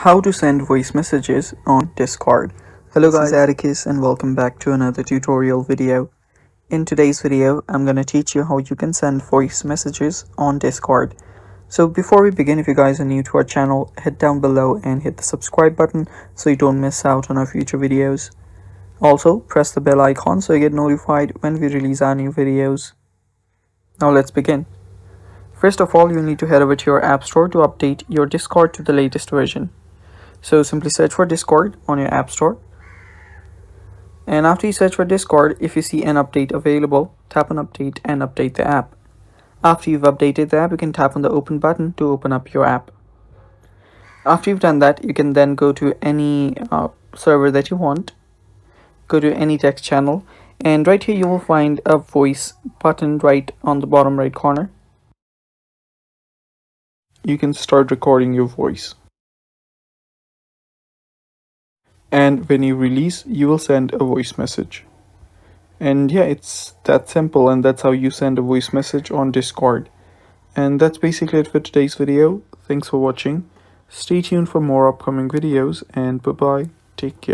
How to send voice messages on Discord. Hello guys, this is Atticus and welcome back to another tutorial video. In today's video, I'm going to teach you how you can send voice messages on Discord. So before we begin, if you guys are new to our channel, head down below and hit the subscribe button so you don't miss out on our future videos. Also, press the bell icon so you get notified when we release our new videos. Now let's begin. First of all, you need to head over to your App Store to update your Discord to the latest version. So simply search for Discord on your App Store. And after you search for Discord, if you see an update available, tap on update and update the app. After you've updated the app, you can tap on the open button to open up your app. After you've done that, you can then go to any server that you want. Go to any text channel, and right here you will find a voice button right on the bottom right corner. You can start recording your voice. And when you release, you will send a voice message. And yeah, it's that simple, and that's how you send a voice message on Discord. And that's basically it for today's video. Thanks for watching. Stay tuned for more upcoming videos, and bye bye. Take care.